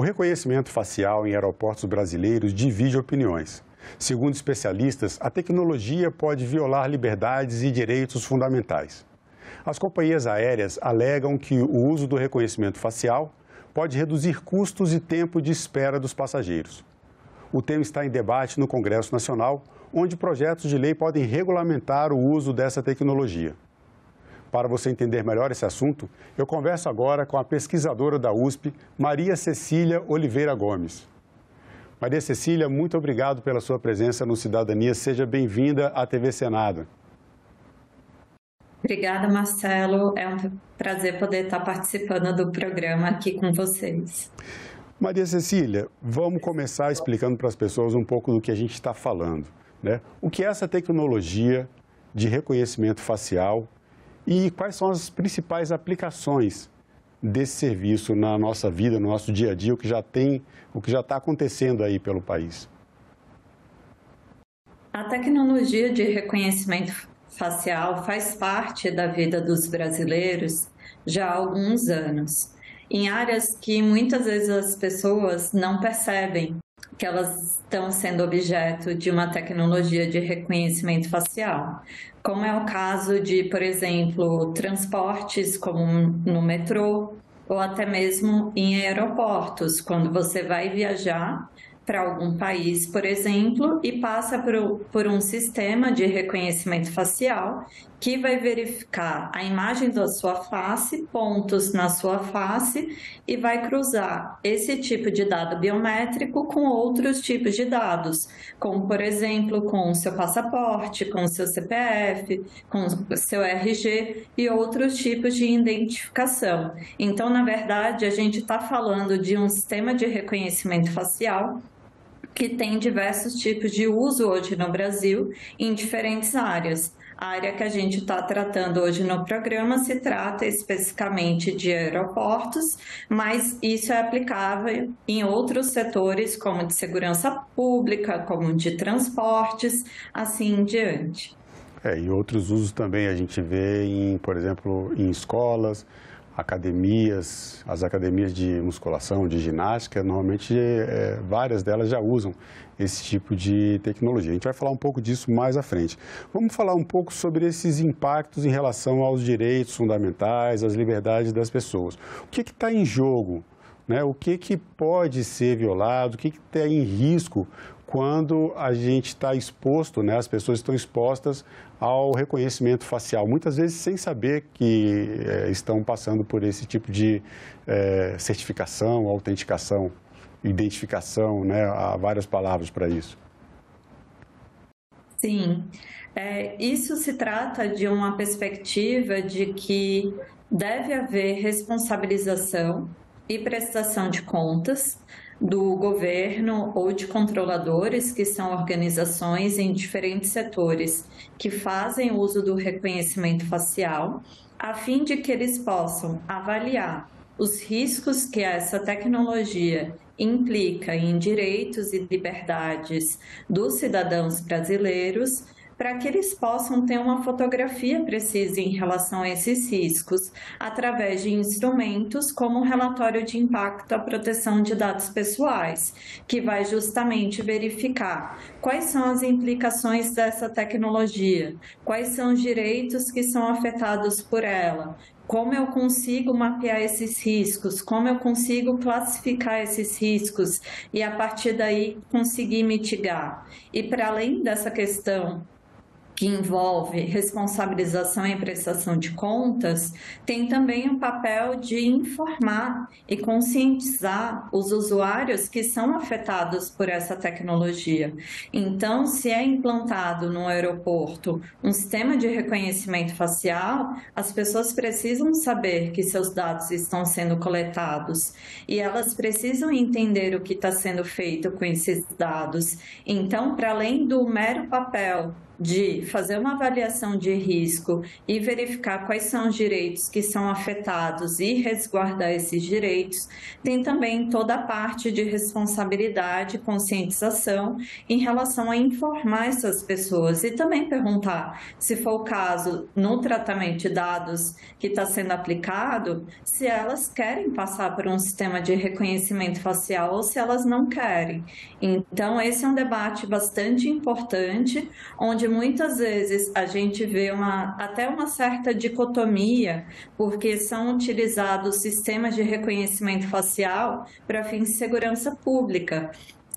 O reconhecimento facial em aeroportos brasileiros divide opiniões. Segundo especialistas, a tecnologia pode violar liberdades e direitos fundamentais. As companhias aéreas alegam que o uso do reconhecimento facial pode reduzir custos e tempo de espera dos passageiros. O tema está em debate no Congresso Nacional, onde projetos de lei podem regulamentar o uso dessa tecnologia. Para você entender melhor esse assunto, eu converso agora com a pesquisadora da USP, Maria Cecília Oliveira Gomes. Maria Cecília, muito obrigado pela sua presença no Cidadania. Seja bem-vinda à TV Senado. Obrigada, Marcelo. É um prazer poder estar participando do programa aqui com vocês. Maria Cecília, vamos começar explicando para as pessoas um pouco do que a gente está falando, né? O que é essa tecnologia de reconhecimento facial e quais são as principais aplicações desse serviço na nossa vida, no nosso dia a dia, o que já está acontecendo aí pelo país? A tecnologia de reconhecimento facial faz parte da vida dos brasileiros já há alguns anos, em áreas que muitas vezes as pessoas não percebem que elas estão sendo objeto de uma tecnologia de reconhecimento facial, como é o caso de, por exemplo, transportes como no metrô ou até mesmo em aeroportos, quando você vai viajar para algum país, por exemplo, e passa por um sistema de reconhecimento facial que vai verificar a imagem da sua face, pontos na sua face e vai cruzar esse tipo de dado biométrico com outros tipos de dados, como, por exemplo, com o seu passaporte, com o seu CPF, com o seu RG e outros tipos de identificação. Então, na verdade, a gente está falando de um sistema de reconhecimento facial que tem diversos tipos de uso hoje no Brasil em diferentes áreas. A área que a gente está tratando hoje no programa se trata especificamente de aeroportos, mas isso é aplicável em outros setores, como de segurança pública, como de transportes, assim em diante. E outros usos também a gente vê, por exemplo, em escolas, academias, as academias de musculação, de ginástica, normalmente várias delas já usam esse tipo de tecnologia. A gente vai falar um pouco disso mais à frente. Vamos falar um pouco sobre esses impactos em relação aos direitos fundamentais, às liberdades das pessoas. O que está em jogo, né? O que pode ser violado, o que está em risco quando a gente está exposto, né? As pessoas estão expostas ao reconhecimento facial, muitas vezes sem saber que estão passando por esse tipo de certificação, autenticação, identificação, né? Há várias palavras para isso. Sim, isso se trata de uma perspectiva de que deve haver responsabilização e prestação de contas do governo ou de controladores, que são organizações em diferentes setores que fazem uso do reconhecimento facial, a fim de que eles possam avaliar os riscos que essa tecnologia implica em direitos e liberdades dos cidadãos brasileiros, para que eles possam ter uma fotografia precisa em relação a esses riscos, através de instrumentos como o relatório de impacto à proteção de dados pessoais, que vai justamente verificar quais são as implicações dessa tecnologia, quais são os direitos que são afetados por ela, como eu consigo mapear esses riscos, como eu consigo classificar esses riscos e, a partir daí, conseguir mitigar. E, para além dessa questão que envolve responsabilização e prestação de contas, tem também o papel de informar e conscientizar os usuários que são afetados por essa tecnologia. Então, se é implantado no aeroporto um sistema de reconhecimento facial, as pessoas precisam saber que seus dados estão sendo coletados e elas precisam entender o que está sendo feito com esses dados. Então, para além do mero papel de fazer uma avaliação de risco e verificar quais são os direitos que são afetados e resguardar esses direitos, tem também toda a parte de responsabilidade e conscientização em relação a informar essas pessoas e também perguntar, se for o caso, no tratamento de dados que está sendo aplicado, se elas querem passar por um sistema de reconhecimento facial ou se elas não querem. Então, esse é um debate bastante importante, onde muitas vezes a gente vê até uma certa dicotomia, porque são utilizados sistemas de reconhecimento facial para fins de segurança pública,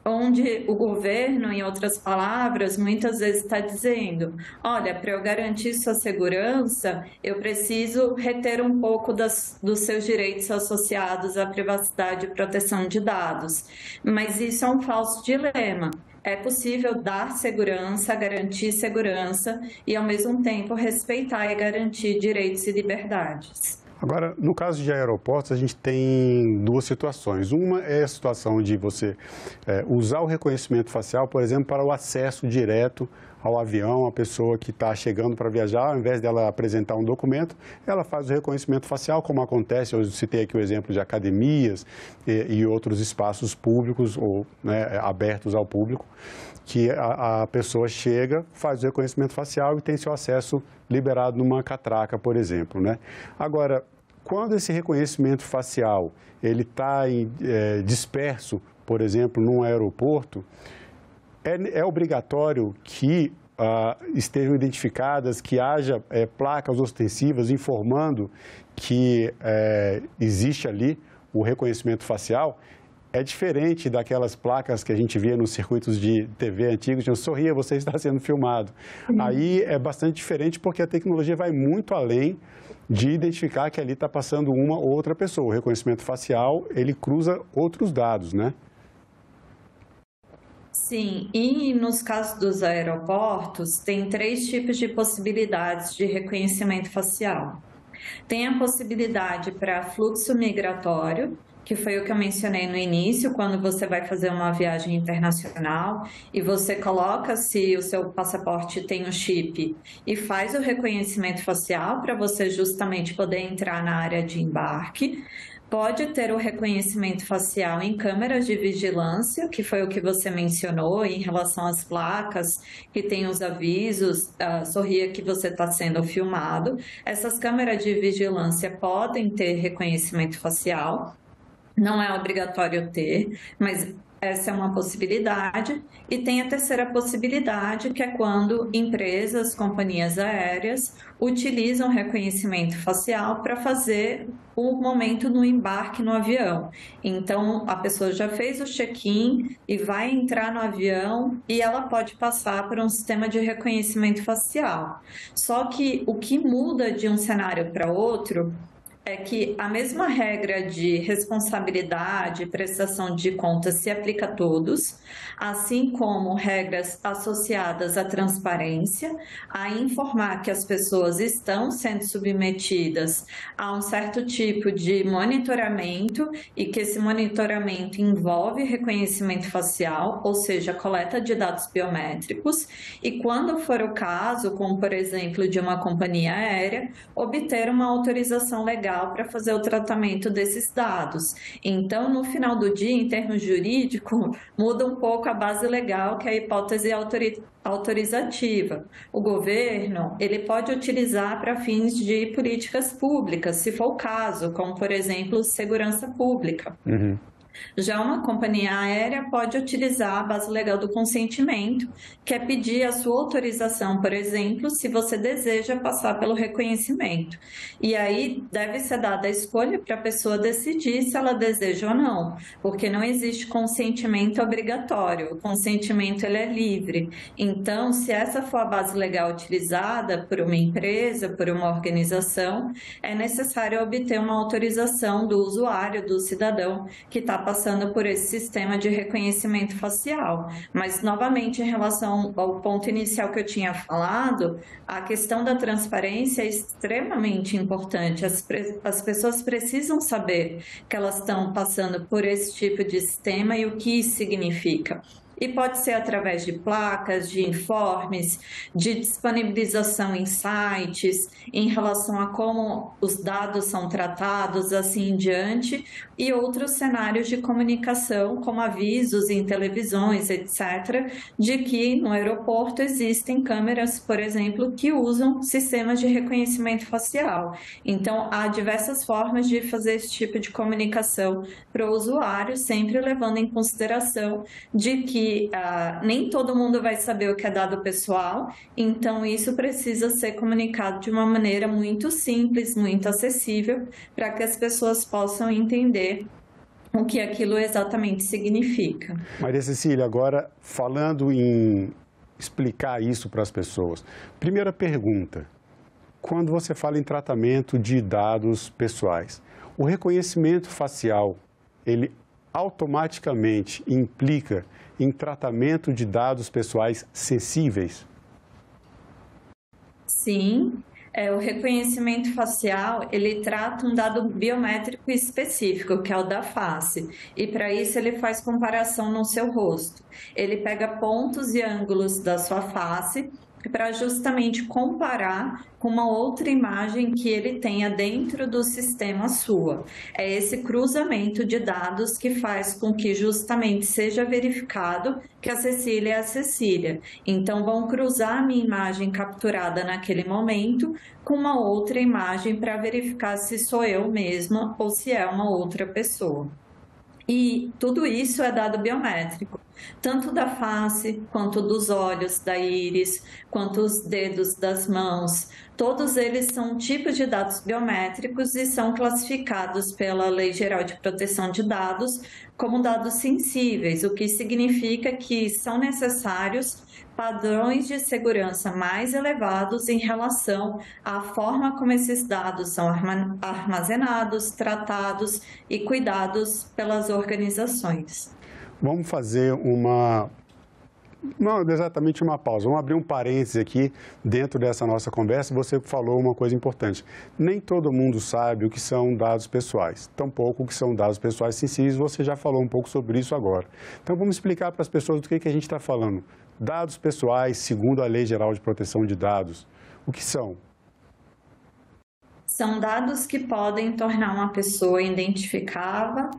onde o governo, em outras palavras, muitas vezes está dizendo, olha, para eu garantir sua segurança, eu preciso reter um pouco dos seus direitos associados à privacidade e proteção de dados. Mas isso é um falso dilema. É possível dar segurança, garantir segurança e, ao mesmo tempo, respeitar e garantir direitos e liberdades. Agora, no caso de aeroportos, a gente tem duas situações. Uma é a situação de você usar o reconhecimento facial, por exemplo, para o acesso direto ao avião, a pessoa que está chegando para viajar, ao invés dela apresentar um documento, ela faz o reconhecimento facial, como acontece, eu citei aqui o exemplo de academias e outros espaços públicos ou abertos ao público, que a pessoa chega, faz o reconhecimento facial e tem seu acesso liberado numa catraca, por exemplo, né? Agora, quando esse reconhecimento facial ele está disperso, por exemplo, num aeroporto, é obrigatório que estejam identificadas, que haja placas ostensivas informando que existe ali o reconhecimento facial. É diferente daquelas placas que a gente via nos circuitos de TV antigos, de sorria, você está sendo filmado. Aí é bastante diferente porque a tecnologia vai muito além de identificar que ali está passando uma ou outra pessoa. O reconhecimento facial, ele cruza outros dados, né? Sim, e nos casos dos aeroportos, tem 3 tipos de possibilidades de reconhecimento facial. Tem a possibilidade para fluxo migratório, que foi o que eu mencionei no início, quando você vai fazer uma viagem internacional e você coloca se o seu passaporte tem um chip e faz o reconhecimento facial para você justamente poder entrar na área de embarque. Pode ter o reconhecimento facial em câmeras de vigilância, que foi o que você mencionou em relação às placas, que tem os avisos, sorria que você está sendo filmado. Essas câmeras de vigilância podem ter reconhecimento facial. Não é obrigatório ter, mas essa é uma possibilidade. E tem a terceira possibilidade, que é quando empresas, companhias aéreas, utilizam reconhecimento facial para fazer o momento no embarque no avião. Então, a pessoa já fez o check-in e vai entrar no avião e ela pode passar por um sistema de reconhecimento facial. Só que o que muda de um cenário para outro é que a mesma regra de responsabilidade e prestação de contas se aplica a todos, assim como regras associadas à transparência, a informar que as pessoas estão sendo submetidas a um certo tipo de monitoramento e que esse monitoramento envolve reconhecimento facial, ou seja, coleta de dados biométricos, e quando for o caso, como por exemplo de uma companhia aérea, obter uma autorização legal para fazer o tratamento desses dados. Então, no final do dia, em termos jurídicos, muda um pouco a base legal, que é a hipótese autorizativa. O governo, ele pode utilizar para fins de políticas públicas, se for o caso, como, por exemplo, segurança pública. Já uma companhia aérea pode utilizar a base legal do consentimento, que é pedir a sua autorização, por exemplo, se você deseja passar pelo reconhecimento. E aí deve ser dada a escolha para a pessoa decidir se ela deseja ou não, porque não existe consentimento obrigatório, o consentimento ele é livre. Então, se essa for a base legal utilizada por uma empresa, por uma organização, é necessário obter uma autorização do usuário, do cidadão que está passando por esse sistema de reconhecimento facial. Mas, novamente, em relação ao ponto inicial que eu tinha falado, a questão da transparência é extremamente importante. As pessoas precisam saber que elas estão passando por esse tipo de sistema e o que isso significa. E pode ser através de placas, de informes, de disponibilização em sites, em relação a como os dados são tratados, assim em diante, e outros cenários de comunicação, como avisos em televisões, etc., de que no aeroporto existem câmeras, por exemplo, que usam sistemas de reconhecimento facial. Então, há diversas formas de fazer esse tipo de comunicação para o usuário, sempre levando em consideração de que nem todo mundo vai saber o que é dado pessoal, então isso precisa ser comunicado de uma maneira muito simples, muito acessível, para que as pessoas possam entender o que aquilo exatamente significa. Maria Cecília, agora falando em explicar isso para as pessoas. Primeira pergunta, quando você fala em tratamento de dados pessoais, o reconhecimento facial, ele automaticamente implica em tratamento de dados pessoais sensíveis? Sim, o reconhecimento facial, ele trata um dado biométrico específico, que é o da face, e para isso ele faz comparação no seu rosto. Ele pega pontos e ângulos da sua face para justamente comparar com uma outra imagem que ele tenha dentro do sistema sua. É esse cruzamento de dados que faz com que justamente seja verificado que a Cecília é a Cecília. Então, vão cruzar a minha imagem capturada naquele momento com uma outra imagem para verificar se sou eu mesma ou se é uma outra pessoa. E tudo isso é dado biométrico, tanto da face, quanto dos olhos, da íris, quanto os dedos das mãos. Todos eles são tipos de dados biométricos e são classificados pela Lei Geral de Proteção de Dados como dados sensíveis, o que significa que são necessários padrões de segurança mais elevados em relação à forma como esses dados são armazenados, tratados e cuidados pelas organizações. Vamos fazer não exatamente uma pausa, vamos abrir um parêntese aqui dentro dessa nossa conversa. Você falou uma coisa importante, nem todo mundo sabe o que são dados pessoais, tampouco o que são dados pessoais sensíveis, você já falou um pouco sobre isso agora. Então vamos explicar para as pessoas do que a gente está falando. Dados pessoais, segundo a Lei Geral de Proteção de Dados, o que são? São dados que podem tornar uma pessoa identificada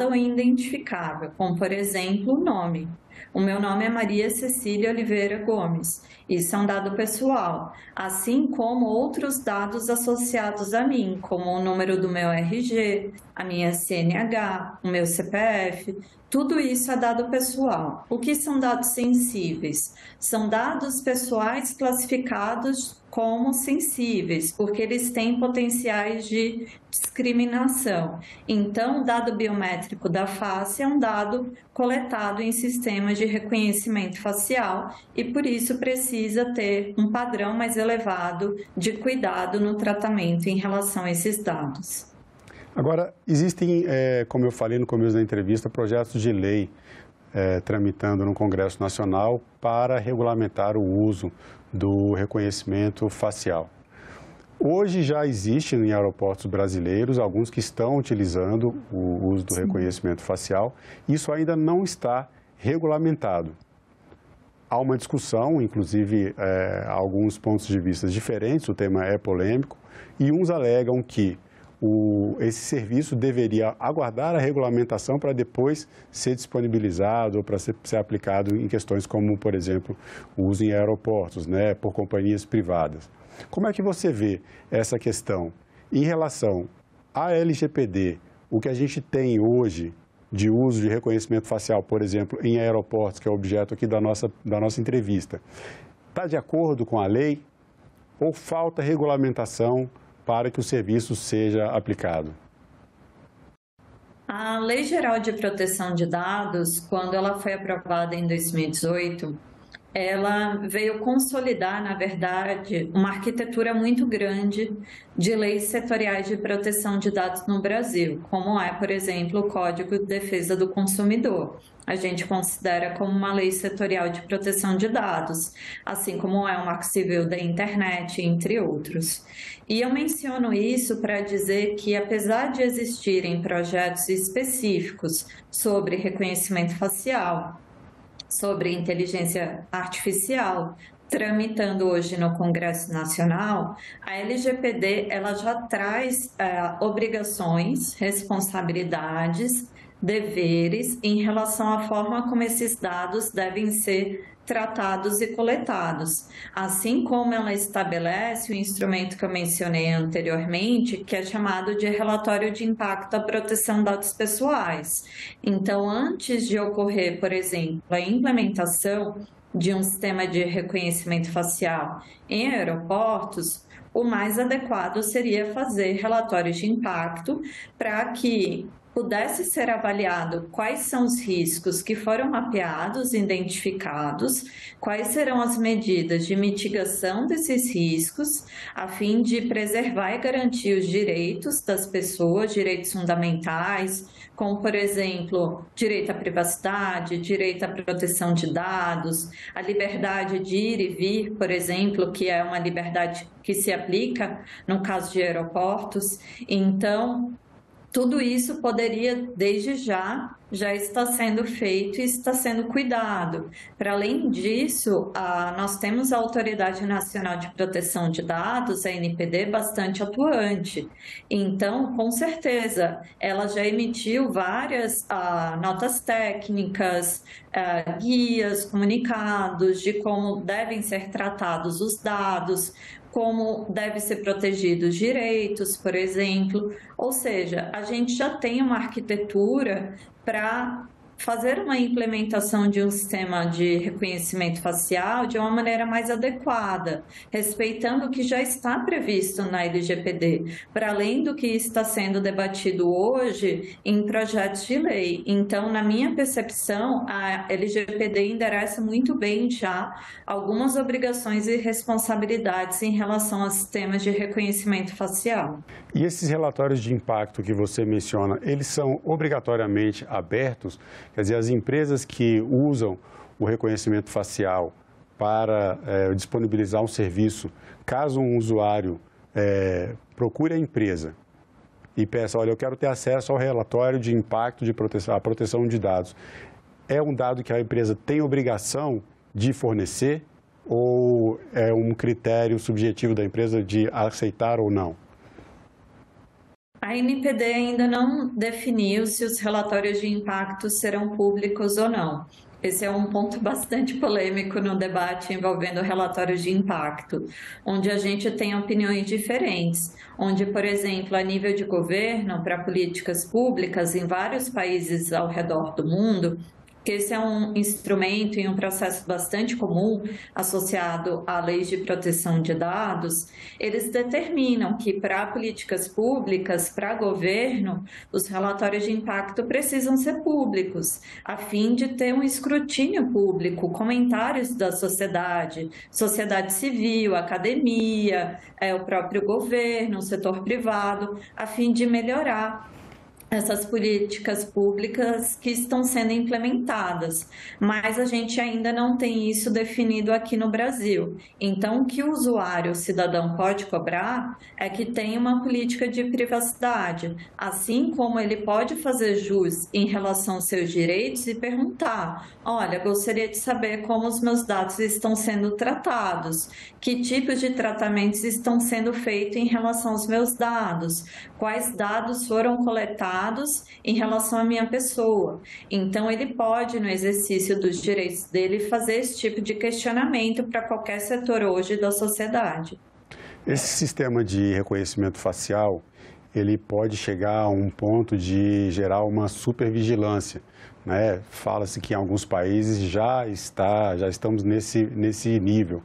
ou identificável, como, por exemplo, o nome. O meu nome é Maria Cecília Oliveira Gomes. Isso é um dado pessoal, assim como outros dados associados a mim, como o número do meu RG, a minha CNH, o meu CPF. Tudo isso é dado pessoal. O que são dados sensíveis? São dados pessoais classificados como sensíveis, porque eles têm potenciais de discriminação. Então, o dado biométrico da face é um dado coletado em sistemas de reconhecimento facial e, por isso, precisa ter um padrão mais elevado de cuidado no tratamento em relação a esses dados. Agora, existem, como eu falei no começo da entrevista, projetos de lei tramitando no Congresso Nacional para regulamentar o uso do reconhecimento facial. Hoje já existe em aeroportos brasileiros alguns que estão utilizando o uso do reconhecimento facial. Isso ainda não está regulamentado. Há uma discussão, inclusive alguns pontos de vista diferentes, o tema é polêmico, e uns alegam que esse serviço deveria aguardar a regulamentação para depois ser disponibilizado ou para ser aplicado em questões como, por exemplo, o uso em aeroportos, né, por companhias privadas. Como é que você vê essa questão em relação à LGPD, o que a gente tem hoje de uso de reconhecimento facial, por exemplo, em aeroportos, que é o objeto aqui da nossa entrevista, está de acordo com a lei ou falta regulamentação para que o serviço seja aplicado? A Lei Geral de Proteção de Dados, quando ela foi aprovada em 2018, ela veio consolidar, na verdade, uma arquitetura muito grande de leis setoriais de proteção de dados no Brasil, como é, por exemplo, o Código de Defesa do Consumidor. A gente considera como uma lei setorial de proteção de dados, assim como é o Marco Civil da Internet, entre outros. E eu menciono isso para dizer que, apesar de existirem projetos específicos sobre reconhecimento facial, sobre inteligência artificial, tramitando hoje no Congresso Nacional, a LGPD ela já traz obrigações, responsabilidades, deveres em relação à forma como esses dados devem ser tratados e coletados, assim como ela estabelece o instrumento que eu mencionei anteriormente, que é chamado de relatório de impacto à proteção de dados pessoais. Então, antes de ocorrer, por exemplo, a implementação de um sistema de reconhecimento facial em aeroportos, o mais adequado seria fazer relatórios de impacto para que pudesse ser avaliado quais são os riscos que foram mapeados, identificados, quais serão as medidas de mitigação desses riscos, a fim de preservar e garantir os direitos das pessoas, direitos fundamentais, como, por exemplo, direito à privacidade, direito à proteção de dados, a liberdade de ir e vir, por exemplo, que é uma liberdade que se aplica no caso de aeroportos. Então, tudo isso poderia, desde já está sendo feito e está sendo cuidado. Para além disso, nós temos a Autoridade Nacional de Proteção de Dados, a ANPD, bastante atuante. Então, com certeza, ela já emitiu várias notas técnicas, guias, comunicados de como devem ser tratados os dados, como deve ser protegidos os direitos, por exemplo. Ou seja, a gente já tem uma arquitetura para fazer uma implementação de um sistema de reconhecimento facial de uma maneira mais adequada, respeitando o que já está previsto na LGPD, para além do que está sendo debatido hoje em projetos de lei. Então, na minha percepção, a LGPD endereça muito bem já algumas obrigações e responsabilidades em relação aos sistemas de reconhecimento facial. E esses relatórios de impacto que você menciona, eles são obrigatoriamente abertos? Quer dizer, as empresas que usam o reconhecimento facial para disponibilizar um serviço, caso um usuário procure a empresa e peça, olha, eu quero ter acesso ao relatório de impacto de proteção de dados, é um dado que a empresa tem obrigação de fornecer ou é um critério subjetivo da empresa de aceitar ou não? A ANPD ainda não definiu se os relatórios de impacto serão públicos ou não. Esse é um ponto bastante polêmico no debate envolvendo relatórios de impacto, onde a gente tem opiniões diferentes, onde, por exemplo, a nível de governo, para políticas públicas em vários países ao redor do mundo, que esse é um instrumento e um processo bastante comum associado a leis de proteção de dados, eles determinam que para políticas públicas, para governo, os relatórios de impacto precisam ser públicos, a fim de ter um escrutínio público, comentários da sociedade civil, academia, o próprio governo, o setor privado, a fim de melhorar essas políticas públicas que estão sendo implementadas, mas a gente ainda não tem isso definido aqui no Brasil. Então, o que o usuário, o cidadão, pode cobrar é que tenha uma política de privacidade, assim como ele pode fazer jus em relação aos seus direitos e perguntar, olha, gostaria de saber como os meus dados estão sendo tratados, que tipos de tratamentos estão sendo feitos em relação aos meus dados, quais dados foram coletados em relação à minha pessoa. Então, ele pode, no exercício dos direitos dele, fazer esse tipo de questionamento para qualquer setor hoje da sociedade. Esse sistema de reconhecimento facial, ele pode chegar a um ponto de gerar uma supervigilância, né? Fala-se que em alguns países já estamos nesse nível.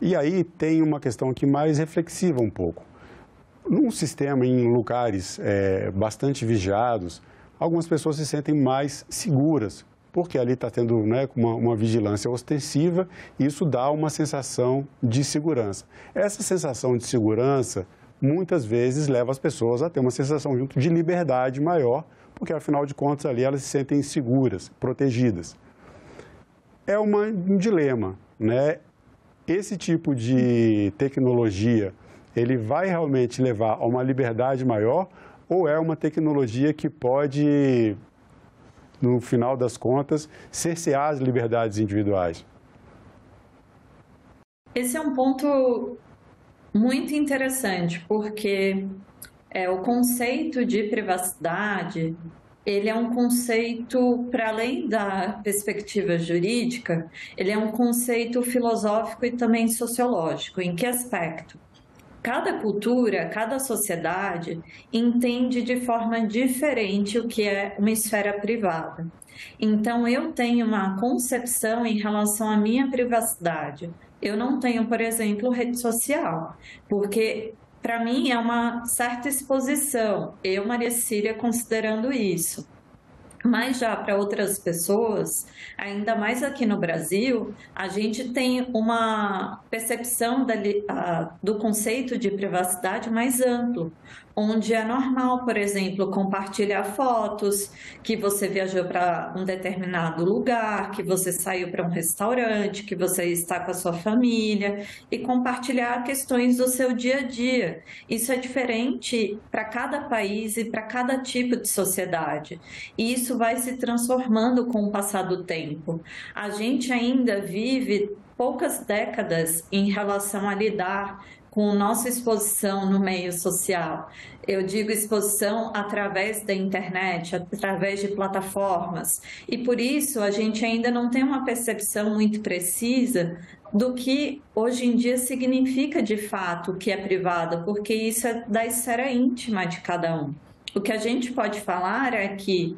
E aí tem uma questão aqui mais reflexiva um pouco. Num sistema, em lugares bastante vigiados, algumas pessoas se sentem mais seguras porque ali está tendo, né, uma vigilância ostensiva e isso dá uma sensação de segurança. Essa sensação de segurança, muitas vezes, leva as pessoas a ter uma sensação junto de liberdade maior, porque, afinal de contas, ali elas se sentem seguras, protegidas. É um dilema, né? Esse tipo de tecnologia, ele vai realmente levar a uma liberdade maior ou é uma tecnologia que pode, no final das contas, cercear as liberdades individuais? Esse é um ponto muito interessante, porque o conceito de privacidade, ele é um conceito, para além da perspectiva jurídica, ele é um conceito filosófico e também sociológico. Em que aspecto? Cada cultura, cada sociedade entende de forma diferente o que é uma esfera privada. Então, eu tenho uma concepção em relação à minha privacidade. Eu não tenho, por exemplo, rede social, porque para mim é uma certa exposição. Eu, Maria Cília, considerando isso. Mas já para outras pessoas, ainda mais aqui no Brasil, a gente tem uma percepção do conceito de privacidade mais amplo, onde é normal, por exemplo, compartilhar fotos, que você viajou para um determinado lugar, que você saiu para um restaurante, que você está com a sua família, e compartilhar questões do seu dia a dia. Isso é diferente para cada país e para cada tipo de sociedade. E isso vai se transformando com o passar do tempo. A gente ainda vive poucas décadas em relação a lidar com nossa exposição no meio social. Eu digo exposição através da internet, através de plataformas. E por isso a gente ainda não tem uma percepção muito precisa do que hoje em dia significa de fato o que é privado, porque isso é da esfera íntima de cada um. O que a gente pode falar é que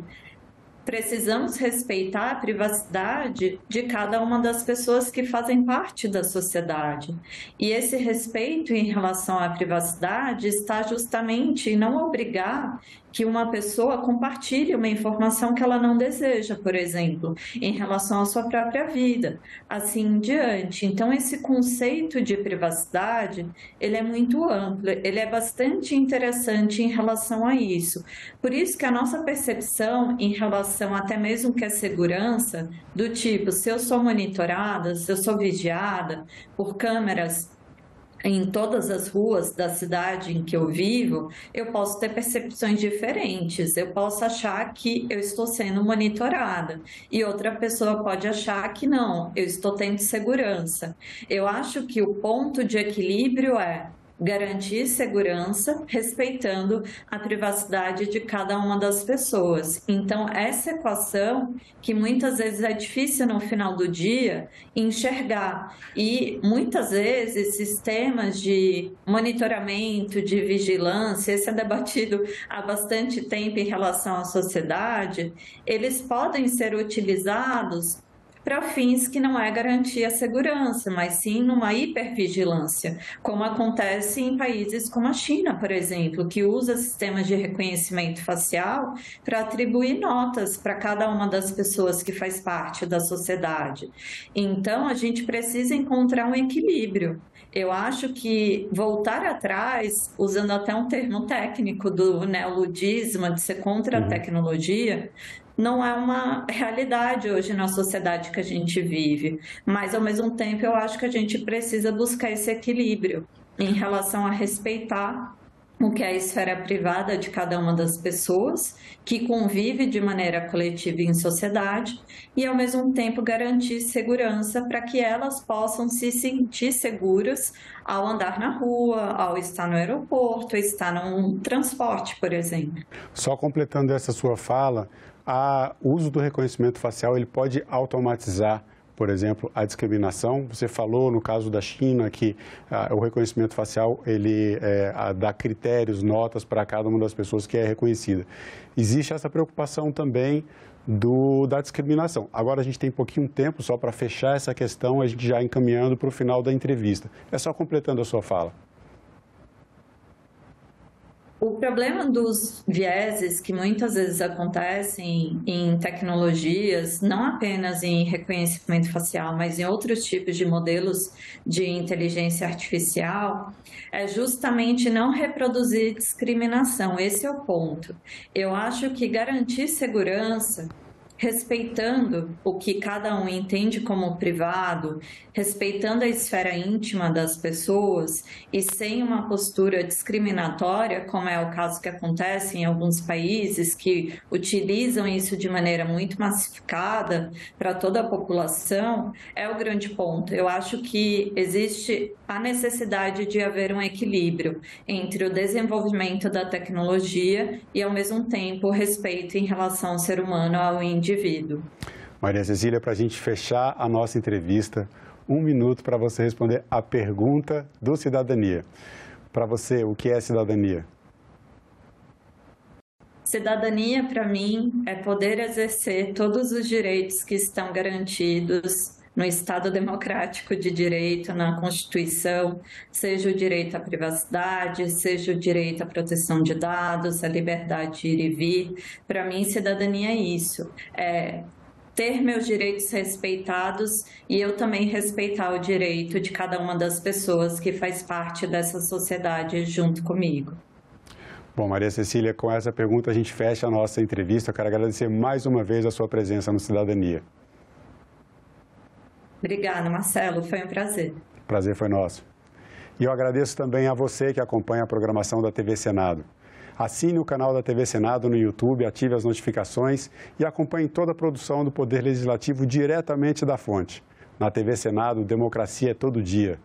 precisamos respeitar a privacidade de cada uma das pessoas que fazem parte da sociedade. E esse respeito em relação à privacidade está justamente em não obrigar que uma pessoa compartilhe uma informação que ela não deseja, por exemplo, em relação à sua própria vida, assim em diante. Então, esse conceito de privacidade, ele é muito amplo, ele é bastante interessante em relação a isso. Por isso que a nossa percepção em relação até mesmo que a segurança, do tipo, se eu sou monitorada, se eu sou vigiada por câmeras em todas as ruas da cidade em que eu vivo, eu posso ter percepções diferentes. Eu posso achar que eu estou sendo monitorada e outra pessoa pode achar que não, eu estou tendo segurança. Eu acho que o ponto de equilíbrio é garantir segurança, respeitando a privacidade de cada uma das pessoas. Então, essa equação, que muitas vezes é difícil no final do dia enxergar, e muitas vezes sistemas de monitoramento, de vigilância, esse é debatido há bastante tempo em relação à sociedade, eles podem ser utilizados para fins que não é garantir a segurança, mas sim numa hipervigilância, como acontece em países como a China, por exemplo, que usa sistemas de reconhecimento facial para atribuir notas para cada uma das pessoas que faz parte da sociedade. Então, a gente precisa encontrar um equilíbrio. Eu acho que voltar atrás, usando até um termo técnico do neoludismo, de ser contra a tecnologia, não é uma realidade hoje na sociedade que a gente vive, mas ao mesmo tempo eu acho que a gente precisa buscar esse equilíbrio em relação a respeitar o que é a esfera privada de cada uma das pessoas, que convive de maneira coletiva em sociedade, e ao mesmo tempo garantir segurança para que elas possam se sentir seguras ao andar na rua, ao estar no aeroporto, estar num transporte, por exemplo. Só completando essa sua fala, o uso do reconhecimento facial ele pode automatizar, por exemplo, a discriminação. Você falou no caso da China que o reconhecimento facial ele dá critérios, notas para cada uma das pessoas que é reconhecida. Existe essa preocupação também da discriminação. Agora a gente tem pouquinho tempo só para fechar essa questão, a gente já encaminhando para o final da entrevista. É só completando a sua fala. O problema dos vieses que muitas vezes acontecem em tecnologias, não apenas em reconhecimento facial, mas em outros tipos de modelos de inteligência artificial, é justamente não reproduzir discriminação. Esse é o ponto. Eu acho que garantir segurança, respeitando o que cada um entende como privado, respeitando a esfera íntima das pessoas e sem uma postura discriminatória, como é o caso que acontece em alguns países que utilizam isso de maneira muito massificada para toda a população, é o grande ponto. Eu acho que existe a necessidade de haver um equilíbrio entre o desenvolvimento da tecnologia e, ao mesmo tempo, o respeito em relação ao ser humano, ao indivíduo. Maria Cecília, para a gente fechar a nossa entrevista, 1 minuto para você responder a pergunta do Cidadania. Para você, o que é cidadania? Cidadania, para mim, é poder exercer todos os direitos que estão garantidos no Estado democrático de direito, na Constituição, seja o direito à privacidade, seja o direito à proteção de dados, a liberdade de ir e vir. Para mim, cidadania é isso, é ter meus direitos respeitados e eu também respeitar o direito de cada uma das pessoas que faz parte dessa sociedade junto comigo. Bom, Maria Cecília, com essa pergunta a gente fecha a nossa entrevista. Eu quero agradecer mais uma vez a sua presença no Cidadania. Obrigada, Marcelo. Foi um prazer. O prazer foi nosso. E eu agradeço também a você que acompanha a programação da TV Senado. Assine o canal da TV Senado no YouTube, ative as notificações e acompanhe toda a produção do Poder Legislativo diretamente da fonte. Na TV Senado, democracia é todo dia.